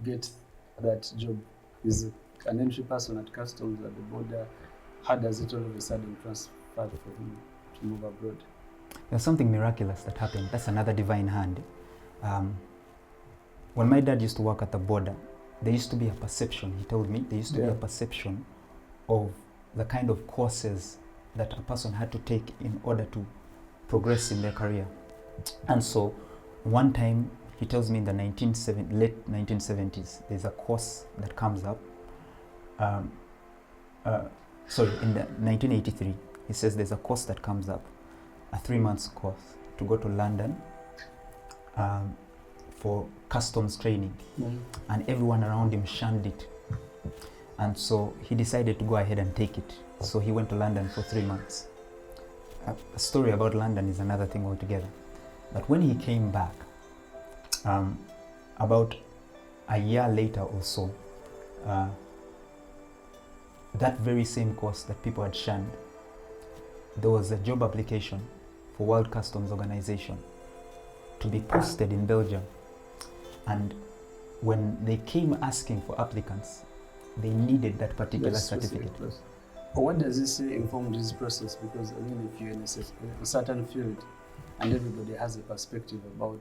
get that job? Is an entry person at customs at the border? How does it all of a sudden transfer for him to move abroad? There's something miraculous that happened. That's another divine hand. When my dad used to work at the border, there used to be a perception, he told me, there used to be a perception of the kind of courses that a person had to take in order to progress in their career. And so one time, he tells me in the late 1970s, there's a course that comes up. In the 1983, he says there's a course that comes up, a 3-month course to go to London for customs training. And everyone around him shunned it. And so he decided to go ahead and take it. So he went to London for 3 months. A story about London is another thing altogether. But when he came back, about a year later or so, that very same course that people had shunned, there was a job application for World Customs Organization to be posted in Belgium. And when they came asking for applicants, they needed that particular certificate. What does this inform this process? Because I mean, if you're in a certain field and everybody has a perspective about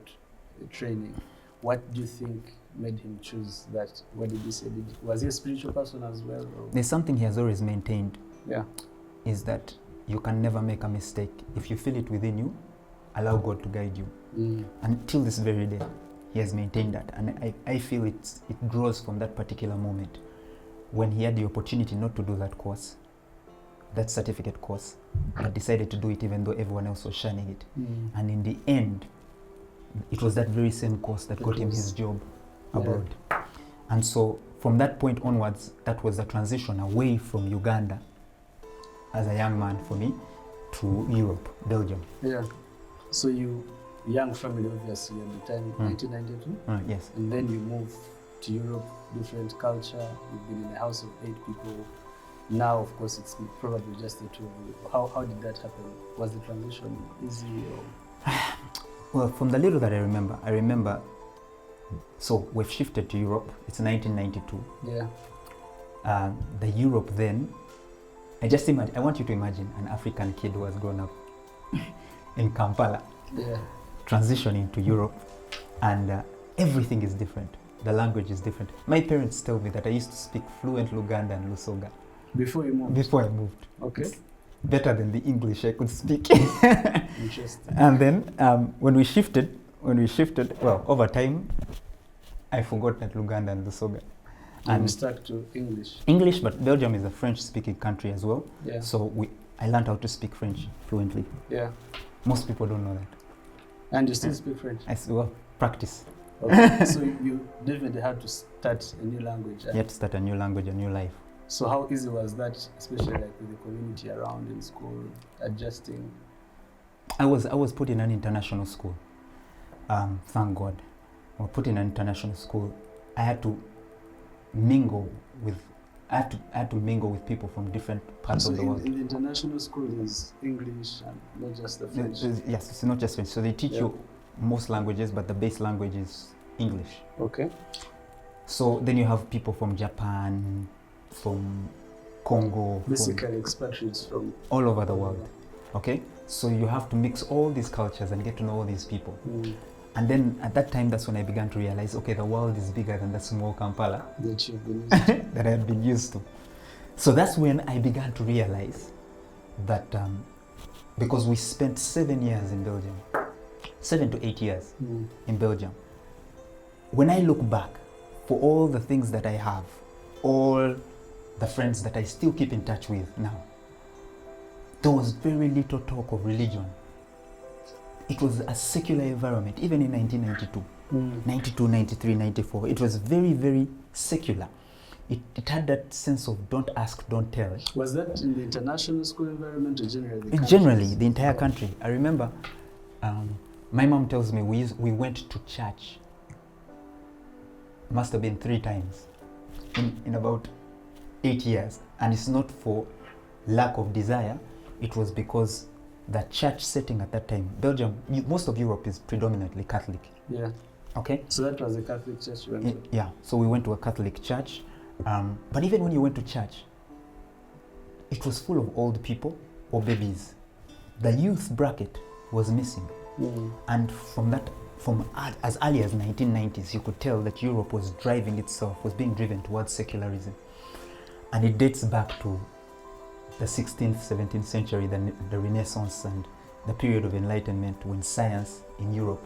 training, what do you think made him choose that? What did he say? Was he a spiritual person as well? Or? There's something he has always maintained. Yeah. Is that you can never make a mistake. If you feel it within you, allow God to guide you. Until this very day, he has maintained that. And I feel it grows from that particular moment when he had the opportunity not to do that course, that certificate course, but decided to do it even though everyone else was shunning it. And in the end, it was that very same course that got him his job abroad. And so from that point onwards, that was a transition away from Uganda as a young man for me to Europe, Belgium. Yeah. So you, young family obviously at the time, 1992? Yes. And then you move to Europe, different culture, you've been in a house of 8 people. Now, of course, it's probably just the 2 of you. How did that happen? Was the transition easy or? Well, from the little that I remember, so we've shifted to Europe. It's 1992. Yeah. The Europe then, I want you to imagine an African kid who has grown up in Kampala, transitioning to Europe, and everything is different. The language is different. My parents tell me that I used to speak fluent Luganda and Lusoga. Before you moved? Before I moved. Okay. It's better than the English I could speak. Interesting. And then when we shifted, well, over time, I forgot that Luganda and Lusoga. And stuck to English? English, but Belgium is a French-speaking country as well. Yeah. So I learned how to speak French fluently. Yeah. Most people don't know that. And you still speak French? Practice. Okay. So you definitely had to start a new language. You had to start a new language, a new life. So how easy was that, especially like with the community around in school, adjusting? I was put in an international school. Thank God. I was put in an international school. I had to mingle with people from different parts of the world. In the international school, there's English and not just the French. Yes, it's not just French. So they teach you most languages, but the base language is English. Okay. So then you have people from Japan, from Congo. Basically expatriates from all over the world. Okay? So you have to mix all these cultures and get to know all these people. And then at that time, that's when I began to realize, okay, the world is bigger than the small Kampala that you've been used to. that I had been used to. So that's when I began to realize that because we spent 7 years in Belgium, 7 to 8 years in Belgium. When I look back for all the things that I have, all the friends that I still keep in touch with now, there was very little talk of religion. It was a secular environment, even in 1992, 92, 93, 94. It was very, very secular. It had that sense of don't ask, don't tell. Was that in the international school environment or generally? Generally, the entire country. I remember my mom tells me we went to church, must have been 3 times in about 8 years. And it's not for lack of desire, it was because the church setting at that time, Belgium, most of Europe is predominantly Catholic. Yeah. Okay. So that was a Catholic church you went to? Yeah. So we went to a Catholic church. But even when you went to church, it was full of old people or babies. The youth bracket was missing. And from as early as 1990s, you could tell that Europe was being driven towards secularism. And it dates back to the 16th, 17th century, the Renaissance and the period of Enlightenment, when science in Europe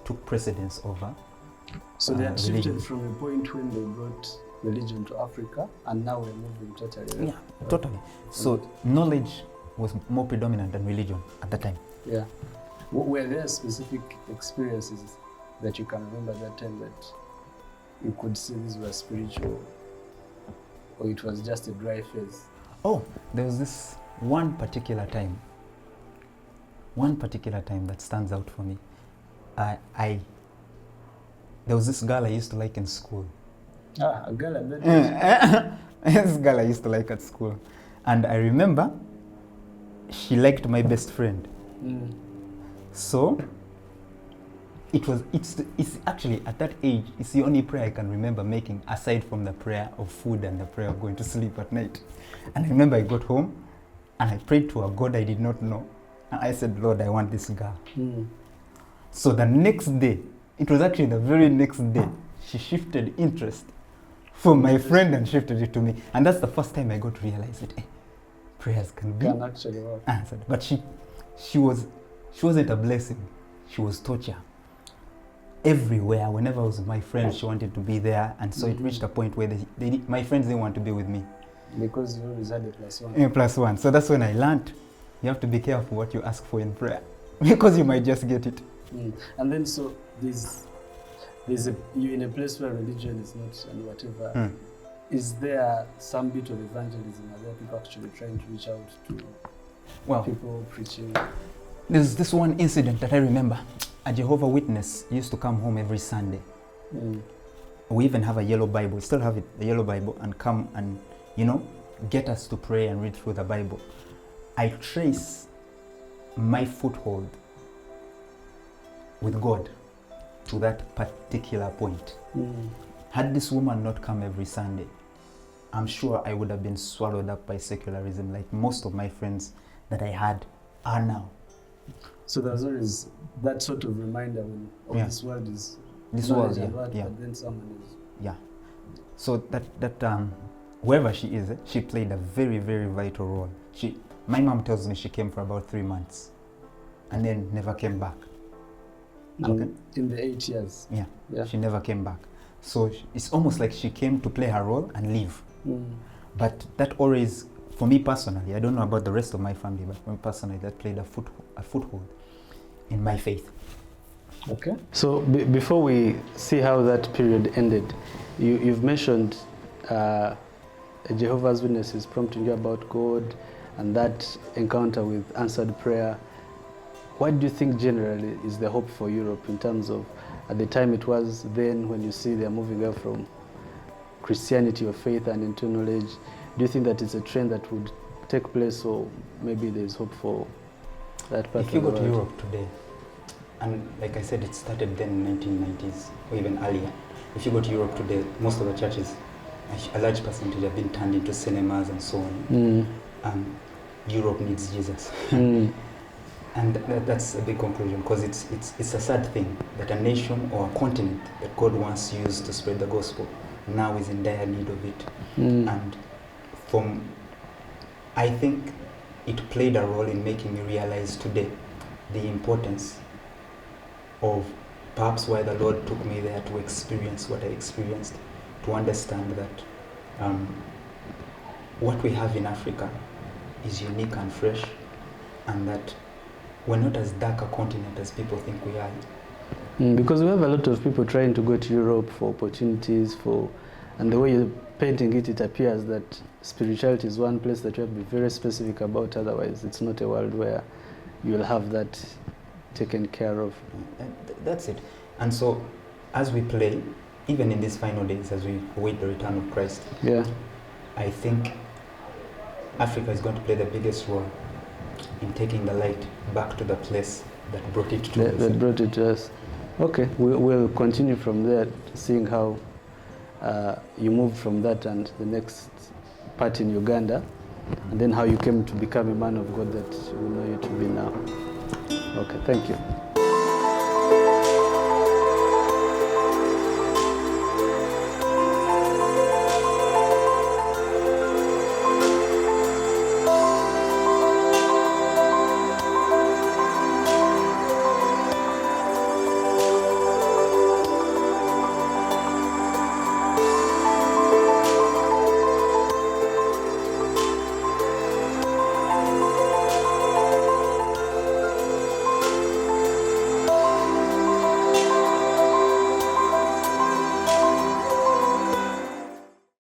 took precedence over So they had religion. shifted from a point when they brought religion to Africa, and now we're moving totally. Yeah, totally. So knowledge was more predominant than religion at the time. Yeah. Were there specific experiences that you can remember that time that you could see these were spiritual, or it was just a dry phase? Oh, there was this one particular time that stands out for me. There was this girl I used to like in school. A girl at that age? This girl I used to like at school. And I remember she liked my best friend. So it's actually at that age, it's the only prayer I can remember making aside from the prayer of food and the prayer of going to sleep at night. And I remember I got home and I prayed to a God I did not know. And I said, Lord, I want this girl. So the next day, it was actually the very next day, she shifted interest from my friend and shifted it to me. And that's the first time I got to realize that prayers can actually work. Answered. But she wasn't a blessing. She was torture. Everywhere, whenever I was with my friends, she wanted to be there. And so it reached a point where my friends didn't want to be with me. Because you always had a +1. A +1. So that's when I learned you have to be careful what you ask for in prayer because you might just get it. And then so you're in a place where religion is not and whatever. Is there some bit of evangelism? Are there people actually trying to reach out to people preaching? There's this one incident that I remember. A Jehovah's Witness used to come home every Sunday. We even have a yellow Bible. We still have it, the yellow Bible, and come and, get us to pray and read through the Bible. I trace my foothold with God to that particular point. Had this woman not come every Sunday, I'm sure I would have been swallowed up by secularism like most of my friends that I had are now. So there's always that sort of reminder when this world is this world, but then someone is. Yeah. So that whoever she is, she played a very, very vital role. My mom tells me she came for about 3 months and then never came back. Okay. In the 8 years? Yeah, she never came back. So it's almost like she came to play her role and leave. But that always, for me personally, I don't know about the rest of my family, but for me personally, that played a foothold in my faith. Okay. So before we see how that period ended, you've mentioned Jehovah's Witnesses prompting you about God and that encounter with answered prayer. What do you think generally is the hope for Europe in terms of, at the time it was then, when you see they're moving away from Christianity or faith and into knowledge, do you think that it's a trend that would take place, or maybe there's hope for that part? If you go to Europe today, and like I said, it started then in the 1990s or even earlier. If you go to Europe today, most of the churches, a large percentage have been turned into cinemas and so on. Europe needs Jesus. And that's a big conclusion, because it's a sad thing that a nation or a continent that God once used to spread the gospel now is in dire need of it. And I think it played a role in making me realize today the importance of perhaps why the Lord took me there, to experience what I experienced, to understand that what we have in Africa is unique and fresh, and that we're not as dark a continent as people think we are. Because we have a lot of people trying to go to Europe for opportunities, and the way you're painting it, it appears that spirituality is one place that you have to be very specific about, otherwise it's not a world where you'll have that taken care of. That's it. And so as we play, even in these final days, as we await the return of Christ, I think Africa is going to play the biggest role in taking the light back to the place that brought it to us. That brought it to us. Okay, we'll continue from there, seeing how you moved from that and the next part in Uganda, and then how you came to become a man of God that we know you to be now. Okay, thank you.